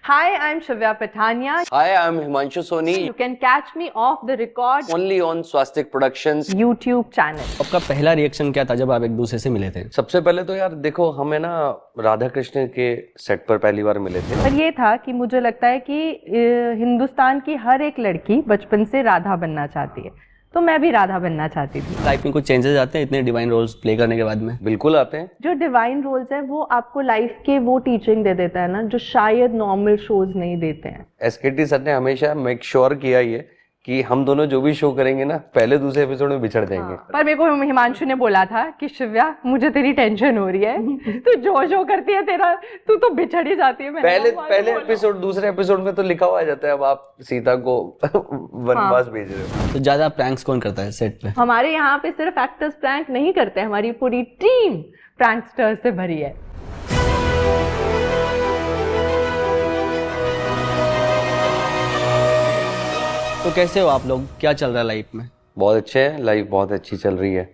Hi, I'm Shivya Pathania. Hi, I'm Himanshu Soni. You can catch me off the record Only on Swastik Productions YouTube channel. आपका पहला reaction क्या था जब आप एक दूसरे से मिले थे? सबसे पहले तो यार देखो, हमें ना राधा कृष्ण के सेट पर पहली बार मिले थे। पर ये था कि मुझे लगता है कि हिंदुस्तान की हर एक लड़की बचपन से राधा बनना चाहती है, तो मैं भी राधा बनना चाहती थी। लाइफ में कुछ चेंजेस आते हैं इतने डिवाइन रोल्स प्ले करने के बाद में? बिल्कुल आते हैं। जो डिवाइन रोल्स हैं वो आपको लाइफ के वो टीचिंग दे देता है ना, जो शायद नॉर्मल शोज नहीं देते हैं। एसकेटी सर ने हमेशा मेक श्योर किया ये कि हम दोनों जो भी शो करेंगे ना, पहले दूसरे एपिसोड में बिछड़ जाएंगे। पर मेरे को हिमांशु ने बोला था कि शिव्या, मुझे तेरी टेंशन हो रही है, तू जो करती है तेरा, तू तो बिछड़ ही जाती है। पहले एपिसोड, दूसरे एपिसोड में तो लिखा हुआ आ जाता है अब आप सीता को वनवास भेज रहे हो। तो ज्यादा प्रैंक्स कौन करता है सेट पे? हमारे यहाँ पे सिर्फ एक्टर्स प्रैंक नहीं करते, हमारी पूरी टीम प्रैंकस्टर्स से भरी है। तो कैसे हो आप लोग, क्या चल रहा है लाइफ में? बहुत अच्छे हैं, लाइफ बहुत अच्छी चल रही है।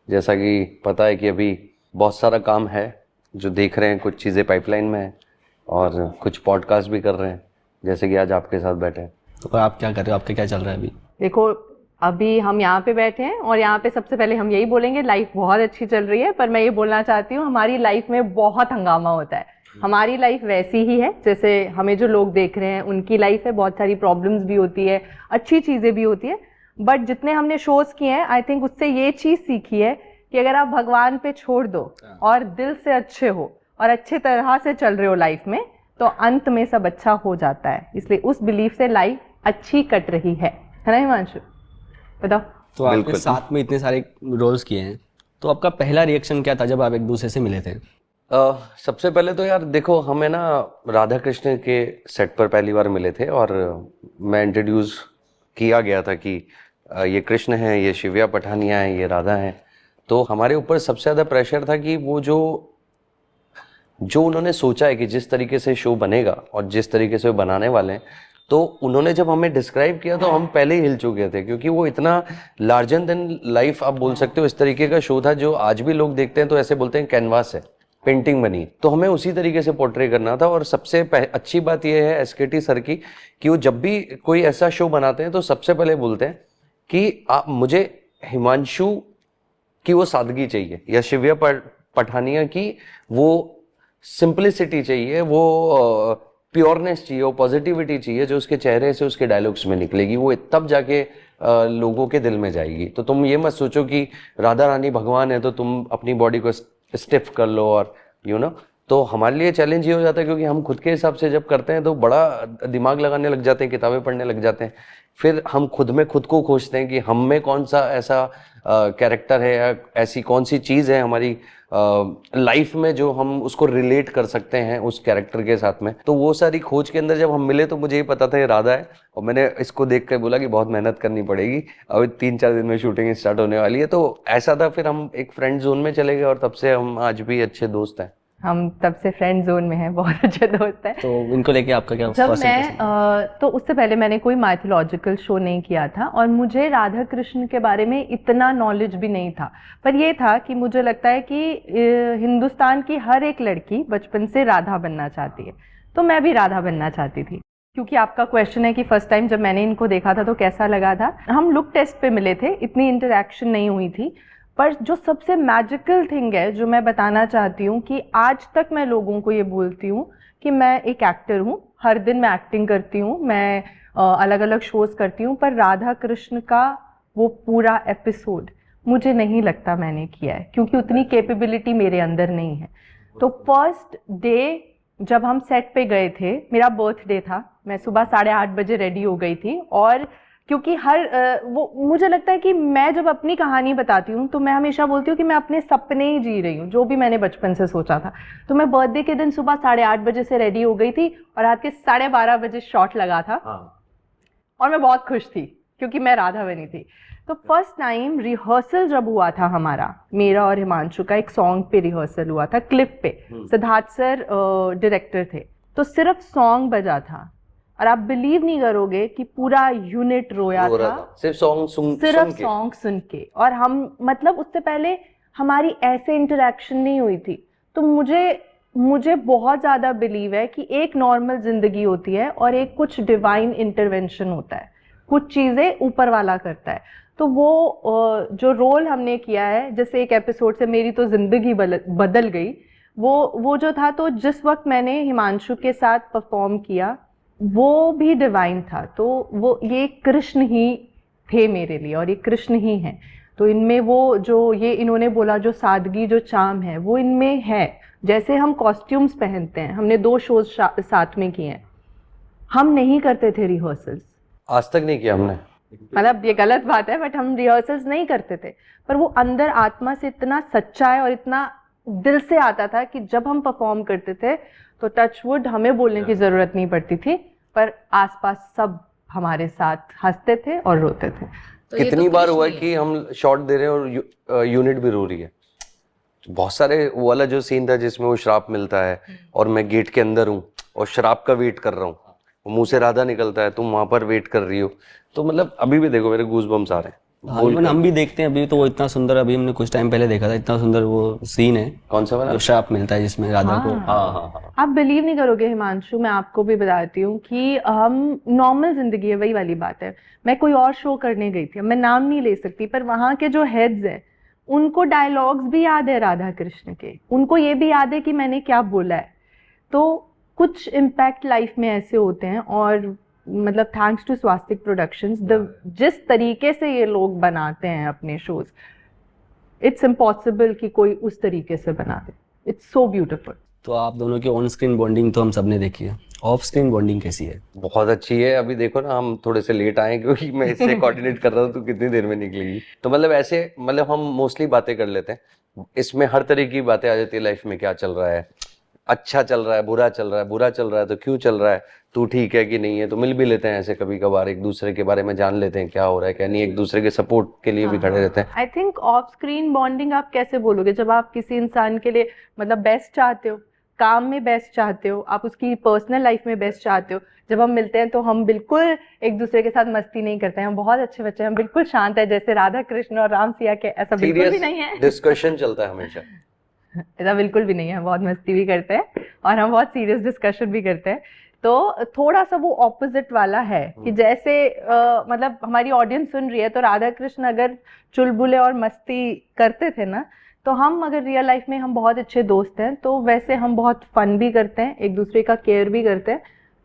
जैसा कि पता है कि अभी बहुत सारा काम है जो देख रहे हैं, कुछ चीज़ें पाइपलाइन में है और कुछ पॉडकास्ट भी कर रहे हैं, जैसे कि आज आपके साथ बैठे हैं। तो आप क्या कर रहे हो, आपका क्या चल रहा है अभी? देखो, अभी हम यहाँ पे बैठे हैं और यहाँ पे सबसे पहले हम यही बोलेंगे लाइफ बहुत अच्छी चल रही है, पर मैं ये बोलना चाहती हूँ हमारी लाइफ में बहुत हंगामा होता है। हमारी लाइफ वैसी ही है जैसे हमें जो लोग देख रहे हैं उनकी लाइफ है, बहुत सारी प्रॉब्लम्स भी होती है, अच्छी चीज़ें भी होती है। बट जितने हमने शोज किए हैं, आई थिंक उससे ये चीज़ सीखी है कि अगर आप भगवान पे छोड़ दो और दिल से अच्छे हो और अच्छे तरह से चल रहे हो लाइफ में, तो अंत में सब अच्छा हो जाता है। इसलिए उस बिलीफ से लाइफ अच्छी कट रही है ना हिमांशु? बताओ। तो आपने साथ में इतने सारे रोल्स किए हैं, तो आपका पहला रिएक्शन क्या था जब आप एक दूसरे से मिले थे? सबसे पहले तो यार देखो, हमें ना राधा कृष्ण के सेट पर पहली बार मिले थे और मैं इंट्रोड्यूस किया गया था कि ये कृष्ण है, ये शिव्या पठानिया है, ये राधा है। तो हमारे ऊपर सबसे ज़्यादा प्रेशर था कि वो जो उन्होंने सोचा है कि जिस तरीके से शो बनेगा और जिस तरीके से वो बनाने वाले हैं, तो उन्होंने जब हमें डिस्क्राइब किया तो हम पहले ही हिल चुके थे, क्योंकि वो इतना लार्जर देन लाइफ आप बोल सकते हो इस तरीके का शो था, जो आज भी लोग देखते हैं तो ऐसे बोलते हैं कैनवास है, पेंटिंग बनी। तो हमें उसी तरीके से पोर्ट्रे करना था। और सबसे अच्छी बात यह है एसकेटी सर की कि वो जब भी कोई ऐसा शो बनाते हैं तो सबसे पहले बोलते हैं कि आप मुझे हिमांशु की वो सादगी चाहिए या शिव्या पठानिया की वो सिंपलिसिटी चाहिए, वो प्योरनेस चाहिए, वो पॉजिटिविटी चाहिए जो उसके चेहरे से, उसके डायलॉग्स में निकलेगी, वो तब जाके लोगों के दिल में जाएगी। तो तुम ये मत सोचो कि राधा रानी भगवान है तो तुम अपनी बॉडी को स्टिफ कर लो और तो हमारे लिए चैलेंज ये हो जाता है, क्योंकि हम खुद के हिसाब से जब करते हैं तो बड़ा दिमाग लगाने लग जाते हैं, किताबें पढ़ने लग जाते हैं, फिर हम खुद में खुद को खोजते हैं कि हम में कौन सा ऐसा कैरेक्टर है या ऐसी कौन सी चीज़ है हमारी लाइफ में जो हम उसको रिलेट कर सकते हैं उस कैरेक्टर के साथ में। तो वो सारी खोज के अंदर जब हम मिले तो मुझे ये पता था ये राधा है, और मैंने इसको देख कर बोला कि बहुत मेहनत करनी पड़ेगी, अभी 3-4 दिन में शूटिंग स्टार्ट होने वाली है। तो ऐसा था, फिर हम एक फ्रेंड जोन में चले गए और तब से हम आज भी अच्छे दोस्त हैं। हम तब से फ्रेंड जोन में हैं, बहुत अच्छे दोस्त हैं। तो इनको लेके आपका क्या? जब मैं तो उससे पहले मैंने कोई माइथोलॉजिकल शो नहीं किया था और मुझे राधा कृष्ण के बारे में इतना नॉलेज भी नहीं था। पर ये था कि मुझे लगता है कि हिंदुस्तान की हर एक लड़की बचपन से राधा बनना चाहती है, तो मैं भी राधा बनना चाहती थी। क्योंकि आपका क्वेश्चन है कि फर्स्ट टाइम जब मैंने इनको देखा था तो कैसा लगा था। हम लुक टेस्ट पे मिले थे, इतनी इंटरेक्शन नहीं हुई थी। पर जो सबसे मैजिकल थिंग है जो मैं बताना चाहती हूँ कि आज तक मैं लोगों को ये बोलती हूँ कि मैं एक एक्टर हूँ, हर दिन मैं एक्टिंग करती हूँ, मैं अलग अलग शोज करती हूँ, पर राधा कृष्ण का वो पूरा एपिसोड मुझे नहीं लगता मैंने किया है, क्योंकि उतनी कैपेबिलिटी मेरे अंदर नहीं है। तो फर्स्ट डे जब हम सेट पे गए थे, मेरा बर्थडे था, मैं सुबह 8:30 बजे रेडी हो गई थी। और क्योंकि वो मुझे लगता है कि मैं जब अपनी कहानी बताती हूँ तो मैं हमेशा बोलती हूँ कि मैं अपने सपने ही जी रही हूँ, जो भी मैंने बचपन से सोचा था। तो मैं बर्थडे के दिन सुबह 8:30 बजे से रेडी हो गई थी और रात के 12:30 बजे शॉट लगा था। और मैं बहुत खुश थी क्योंकि मैं राधा बनी थी। तो फर्स्ट टाइम रिहर्सल जब हुआ था हमारा, मेरा और हिमांशु का एक सॉन्ग पे रिहर्सल हुआ था, क्लिप पे। सिद्धार्थ सर डायरेक्टर थे, तो सिर्फ सॉन्ग बजा था और आप बिलीव नहीं करोगे कि पूरा यूनिट रोया था सिर्फ सॉन्ग सुन के। और हम मतलब उससे पहले हमारी ऐसे इंटरेक्शन नहीं हुई थी। तो मुझे मुझे बहुत ज़्यादा बिलीव है कि एक नॉर्मल जिंदगी होती है और एक कुछ डिवाइन इंटरवेंशन होता है, कुछ चीज़ें ऊपर वाला करता है। तो वो जो रोल हमने किया है, जैसे एक एपिसोड से मेरी तो जिंदगी बदल गई, वो जो था, तो जिस वक्त मैंने हिमांशु के साथ परफॉर्म किया वो भी डिवाइन था। तो वो ये कृष्ण ही थे मेरे लिए और ये कृष्ण ही हैं। तो इनमें वो जो ये इन्होंने बोला जो सादगी जो चार्म है वो इनमें है। जैसे हम कॉस्ट्यूम्स पहनते हैं, हमने 2 शोज साथ में किए हैं, हम नहीं करते थे रिहर्सल्स, आज तक नहीं किया हमने। मतलब ये गलत बात है, बट हम रिहर्सल्स नहीं करते थे। पर वो अंदर आत्मा से इतना सच्चा है और इतना दिल से आता था कि जब हम परफॉर्म करते थे तो टचवुड हमें बोलने की जरूरत नहीं पड़ती थी, पर आसपास सब हमारे साथ हंसते थे और रोते थे। तो ये कितनी तो बार कृष्ण हुआ है ही कि हम शॉट दे रहे हैं और यूनिट भी रो रही है। बहुत सारे, वो वाला जो सीन था जिसमें वो श्राप मिलता है और मैं गेट के अंदर हूँ और श्राप का वेट कर रहा हूँ, मुंह से राधा निकलता है, तुम वहां पर वेट कर रही हो। तो मतलब अभी भी देखो मेरे गूज बम्स आ रहे हैं। हाँ, इवन हम भी देखते हैं अभी, तो वो इतना सुंदर, अभी हमने कुछ टाइम पहले देखा था, इतना सुंदर वो सीन है कौन सा वाला? जो श्राप मिलता है जिसमें राधा को। हाँ। आप बिलीव नहीं करोगे हिमांशु, मैं आपको भी बताती हूँ कि हम नॉर्मल जिंदगी है, वही वाली बात है। मैं कोई और शो करने गई थी, मैं नाम नहीं ले सकती, पर वहाँ के जो हेड्स हैं उनको डायलॉग्स भी याद है राधा कृष्ण के, उनको ये भी याद है कि मैंने क्या बोला है। तो कुछ इम्पैक्ट लाइफ में ऐसे होते हैं। और मतलब थैंक्स टू स्वास्तिक प्रोडक्शंस, जिस तरीके से ये लोग बनाते हैं अपने शोज, इट्स इम्पॉसिबल कि कोई उस तरीके से बना दे। It's so beautiful. तो आप दोनों की ऑन स्क्रीन बॉन्डिंग तो हम सबने देखी है, ऑफ स्क्रीन बॉन्डिंग कैसी है? बहुत अच्छी है। अभी देखो ना, हम थोड़े से लेट आए क्योंकि मैं इससे कोऑर्डिनेट कर रहा हूँ, तो कितनी देर में निकलेगी। तो मतलब ऐसे, मतलब हम मोस्टली बातें कर लेते हैं, इसमें हर तरह की बातें आ जाती है। लाइफ में क्या चल रहा है, अच्छा चल रहा है, बुरा चल रहा है, बुरा चल रहा है तो क्यों चल रहा है, तू ठीक है कि नहीं है। तो मिल भी लेते हैं ऐसे कभी कभार, एक दूसरे के बारे में जान लेते हैं क्या हो रहा है क्या नहीं, एक दूसरे के सपोर्ट के लिए भी खड़े रहते हैं। I think of screen bonding आप कैसे बोलोगे जब आप किसी इंसान के लिए मतलब बेस्ट चाहते हो, काम में बेस्ट चाहते हो, आप उसकी पर्सनल लाइफ में बेस्ट चाहते हो। जब हम मिलते हैं तो हम बिल्कुल एक दूसरे के साथ मस्ती नहीं करते हैं, हम बहुत अच्छे बच्चे हैं, हम बिल्कुल शांत है, जैसे राधा कृष्ण और राम सिया के, ऐसा बिल्कुल भी नहीं है। डिस्कशन चलता है हमेशा। ऐसा बिल्कुल भी नहीं है, हम बहुत मस्ती भी करते हैं और हम बहुत सीरियस डिस्कशन भी करते हैं। तो थोड़ा सा वो ऑपोजिट वाला है कि जैसे मतलब हमारी ऑडियंस सुन रही है, तो राधा कृष्ण अगर चुलबुले और मस्ती करते थे ना, तो हम अगर रियल लाइफ में हम बहुत अच्छे दोस्त हैं, तो वैसे हम बहुत फन भी करते हैं, एक दूसरे का केयर भी करते हैं।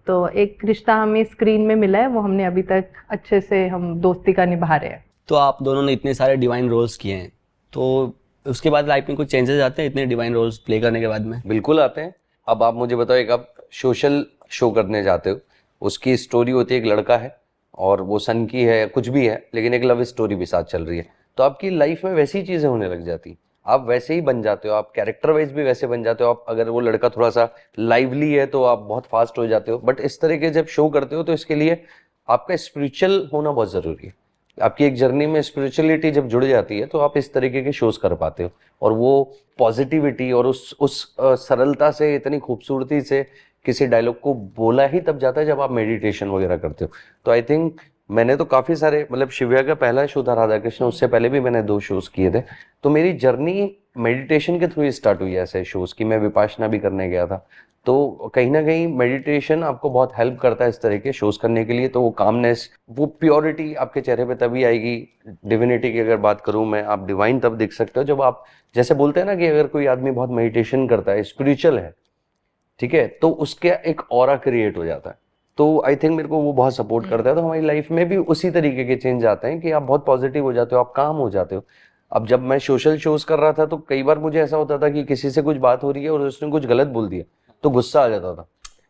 तो एक रिश्ता हमें स्क्रीन में मिला है, वो हमने अभी तक अच्छे से हम दोस्ती का निभा रहे हैं। तो आप दोनों ने इतने सारे डिवाइन रोल्स किए हैं, तो उसके बाद लाइफ में कुछ चेंजेस आते हैं इतने डिवाइन रोल्स प्ले करने के बाद में? बिल्कुल आते हैं। अब आप मुझे बताओ, एक आप सोशल शो करने जाते हो, उसकी स्टोरी होती है, एक लड़का है और वो सन की है, कुछ भी है, लेकिन एक लव स्टोरी भी साथ चल रही है। तो आपकी लाइफ में वैसी चीजें होने लग जाती, आप वैसे ही बन जाते हो, आप कैरेक्टर वाइज भी वैसे बन जाते हो। आप अगर वो लड़का थोड़ा सा लाइवली है तो आप बहुत फास्ट हो जाते हो। बट इस तरह के जब शो करते हो तो इसके लिए आपका स्पिरिचुअल होना बहुत जरूरी है। आपकी एक जर्नी में स्पिरिचुअलिटी जब जुड़ जाती है तो आप इस तरीके के शोज कर पाते हो, और वो पॉजिटिविटी और उस सरलता से, इतनी खूबसूरती से किसी डायलॉग को बोला ही तब जाता है जब आप मेडिटेशन वगैरह करते हो। तो आई थिंक मैंने तो काफी सारे, मतलब शिव्या का पहला शो था राधा कृष्ण, उससे पहले भी मैंने 2 शोज किए थे। तो मेरी जर्नी मेडिटेशन के थ्रू ही स्टार्ट हुई ऐसे शोज की। मैं विपाशना भी करने गया था, तो कहीं ना कहीं मेडिटेशन आपको बहुत हेल्प करता है इस तरह के शोज करने के लिए। तो वो कामनेस, वो प्योरिटी आपके चेहरे पे तभी आएगी। डिविनिटी की अगर बात करूं मैं, आप डिवाइन तब दिख सकते हो जब आप, जैसे बोलते हैं ना कि अगर कोई आदमी बहुत मेडिटेशन करता है, स्पिरिचुअल है, ठीक है, तो उसके एक ऑरा क्रिएट हो जाता है। तो आई थिंक मेरे को वो बहुत सपोर्ट करता है। तो हमारी लाइफ में भी उसी तरीके के चेंज आते हैं कि आप बहुत पॉजिटिव हो जाते हो, आप काम हो जाते हो। अब जब मैं सोशल शोज कर रहा था तो कई बार मुझे ऐसा होता था कि किसी से कुछ बात हो रही है और उसने कुछ गलत बोल दिया तो गुस्सा आ जाता था।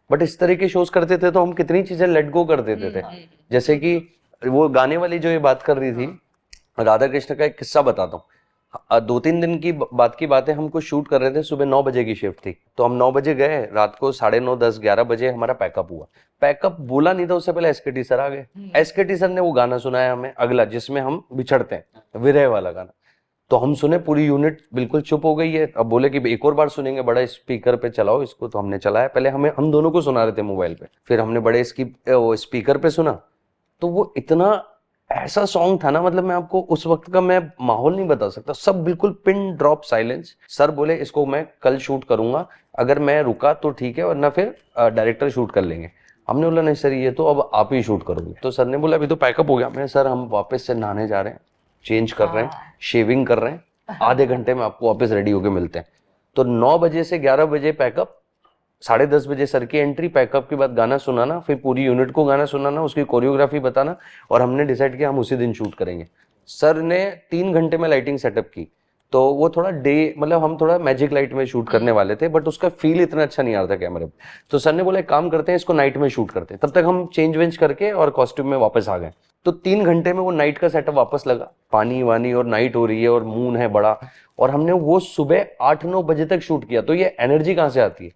बट इस तरह के शोज करते थे तो हम कितनी चीजें लेट गो कर देते थे। जैसे कि वो गाने वाली जो ये बात कर रही थी, राधा कृष्ण का एक किस्सा बताता हूँ। 2-3 दिन की बात की बात है, हमको शूट कर रहे थे, सुबह 9 बजे की शिफ्ट थी। तो हम 9 बजे गए, रात को 9:30, 10, 11 बजे हमारा पैकअप हुआ। पैकअप बोला नहीं था, उससे पहले एसकेटी सर आ गए। एसकेटी सर ने वो गाना सुनाया हमें अगला, जिसमें हम बिछड़ते हैं, विरह वाला गाना। तो हम सुने, पूरी यूनिट बिल्कुल चुप हो गई है। अब बोले कि एक और बार सुनेंगे, बड़ा स्पीकर पे चलाओ इसको। तो हमने चलाया, पहले हम दोनों को सुना रहे थे मोबाइल पे, फिर हमने बड़े स्पीकर पे सुना। तो वो इतना ऐसा सॉन्ग था ना, मतलब मैं आपको उस वक्त का मैं माहौल नहीं बता सकता, सब बिल्कुल पिन ड्रॉप साइलेंस। सर बोले इसको मैं कल शूट करूंगा, अगर मैं रुका तो ठीक है वरना फिर डायरेक्टर शूट कर लेंगे। हमने बोला नहीं सर ये तो अब आप ही शूट करोगे। तो सर ने बोला अभी तो पैकअप हो गया। मैं सर हम वापस से नहाने जा रहे हैं, चेंज कर रहे हैं, शेविंग कर रहे हैं, आधे घंटे में आपको वापस रेडी होके मिलते हैं। तो 9 बजे से 11 बजे पैकअप, 10:30 बजे सर की एंट्री, पैकअप के बाद गाना सुनाना, फिर पूरी यूनिट को गाना सुनाना, उसकी कोरियोग्राफी बताना, और हमने डिसाइड किया हम उसी दिन शूट करेंगे। सर ने 3 घंटे में लाइटिंग सेटअप की, तो वो थोड़ा डे, मतलब हम थोड़ा मैजिक लाइट में शूट करने वाले थे, बट उसका फील इतना अच्छा नहीं आ रहा था कैमरे पे। तो सर ने बोला एक काम करते हैं इसको नाइट में शूट करते हैं। तब तक हम चेंज वेंज करके और कॉस्ट्यूम में वापस आ गए। तो 3 घंटे में वो नाइट का सेटअप वापस लगा, पानी वानी और नाइट हो रही है और मून है बड़ा, और हमने वो सुबह 8-9 बजे तक शूट किया। तो ये एनर्जी कहाँ से आती है?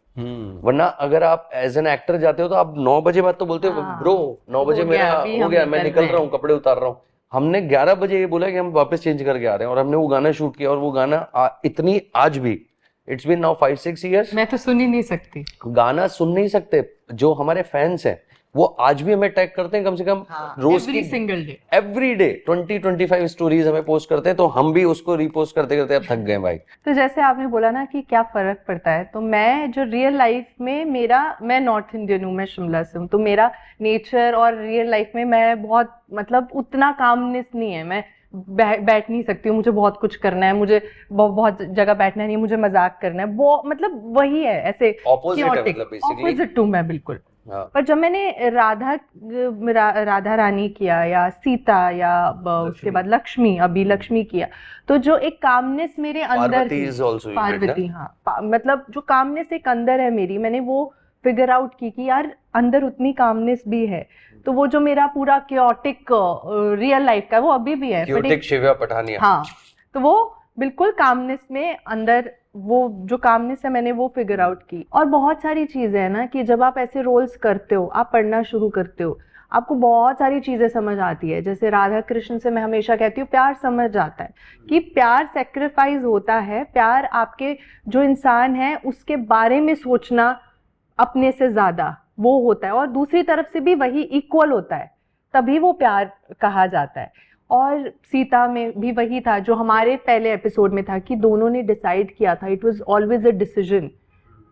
वरना अगर आप एज एन एक्टर जाते हो तो आप 9 बजे बाद तो बोलते हो ब्रो 9 बजे मेरा हो गया, मैं निकल रहा हूँ, कपड़े उतार रहा हूँ। हमने 11 बजे ये बोला कि हम वापस चेंज करके आ रहे हैं, और हमने वो गाना शूट किया। और वो गाना इतनी, आज भी इट्स बीन नाउ 5-6 years, मैं तो सुन ही नहीं सकती, गाना सुन नहीं सकते। जो हमारे फैंस हैं वो आज भी हमें टैग करते हैं, कम से कम रोज की single day, every day 20-25 stories हमें पोस्ट करते हैं। तो हम भी उसको रिपोस्ट करते करते अब थक गए भाई। तो जैसे आपने बोला ना कि क्या फर्क पड़ता है, तो मैं जो रियल लाइफ में मैं नॉर्थ इंडियन हूँ, मैं शिमला से हूँ, तो मेरा नेचर और रियल लाइफ में मैं बहुत, मतलब उतना कामनेस नहीं है। मैं बैठ नहीं सकती हूँ, मुझे बहुत कुछ करना है, मुझे बहुत जगह बैठना नहीं है, मुझे मजाक करना है, वो मतलब वही है, ऐसे ऑपोजिट हूँ मैं बिल्कुल। पर जब मैंने राधा रानी किया, या सीता, या उसके बाद लक्ष्मी, अभी लक्ष्मी किया, तो जो एक कामनेस मेरे अंदर थी, पार्वती, हाँ, मतलब जो कामनेस एक अंदर है मेरी, मैंने वो फिगर आउट की कि यार अंदर उतनी कामनेस भी है। तो वो जो मेरा पूरा क्योटिक रियल लाइफ का, वो अभी भी है, क्योटिक शिव्या पठानिया, हाँ, तो वो बिल्कुल कामनेस में अंदर, वो जो कामनेस है मैंने वो फिगर आउट की। और बहुत सारी चीजें हैं ना कि जब आप ऐसे रोल्स करते हो, आप पढ़ना शुरू करते हो, आपको बहुत सारी चीजें समझ आती है। जैसे राधा कृष्ण से मैं हमेशा कहती हूँ प्यार समझ आता है कि प्यार सेक्रीफाइस होता है, प्यार आपके जो इंसान है उसके बारे में सोचना अपने से ज्यादा वो होता है, और दूसरी तरफ से भी वही इक्वल होता है, तभी वो प्यार कहा जाता है। और सीता में भी वही था जो हमारे पहले एपिसोड में था कि दोनों ने डिसाइड किया था, it was always a decision.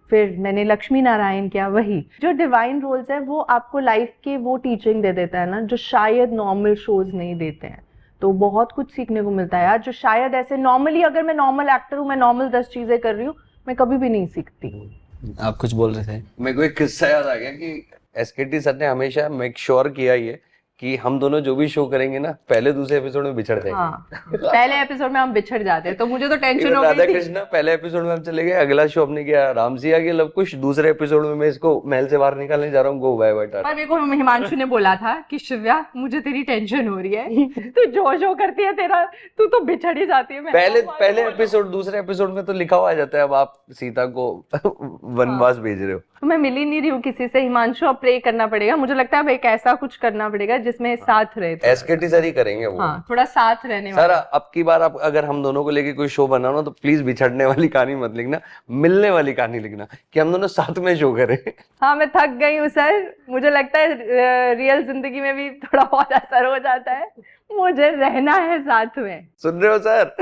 फिर मैंने लक्ष्मी नारायण किया, वही जो डिवाइन रोल्स है वो आपको लाइफ के वो टीचिंग दे देता है ना, जो शायद नॉर्मल शोज नहीं देते हैं। तो बहुत कुछ सीखने को मिलता है यार, जो शायद ऐसे नॉर्मली, अगर मैं नॉर्मल एक्टर हूँ, मैं नॉर्मल 10 चीजें कर रही हूँ, मैं कभी भी नहीं सीखती। आप कुछ बोल रहे थे? मेरे को एक किस्सा याद आ गया कि एसकेटी सर ने हमेशा मेक श्योर किया ये कि हम दोनों जो भी शो करेंगे ना, पहले दूसरे एपिसोड में बिछड़ जाएंगे। हाँ, पहले एपिसोड में हम बिछड़ जाते हैं, तो मुझे तो टेंशन हो गई राधा थी। कृष्ण पहले एपिसोड में हम चले गए, अगला शो हमने किया राम सिया के लव कुश, दूसरे एपिसोड में मैं इसको महल से बाहर निकालने जा रहा हूँ, गो बाय बाय टाटा। पर मेरे को हिमांशु ने बोला था कि शिव्या मुझे तेरी टेंशन हो रही है, तू जो शो करती है तेरा, तू तो बिछड़ ही जाती है। पहले एपिसोड, दूसरे एपिसोड में तो लिखा हुआ आ जाता है अब आप सीता को वनवास भेज रहे हो। तो मैं मिल ही नहीं रही हूँ किसी से। हिमांशु अब प्रे करना पड़ेगा, मुझे लगता है अब एक ऐसा कुछ करना पड़ेगा जिसमें साथ रहे। एसकेटी सर ही करेंगे वो। हाँ, थोड़ा साथ रहने सर अब की बार आप अगर हम दोनों को लेके कोई शो बनाओ ना, तो प्लीज बिछड़ने वाली कहानी मत लिखना, मिलने वाली कहानी लिखना कि हम दोनों साथ में शो करें। हाँ, मैं थक गई हूँ सर, मुझे लगता है रियल जिंदगी में भी थोड़ा बहुत असर हो जाता है, मुझे रहना है साथ में। सुन रहे हो सर?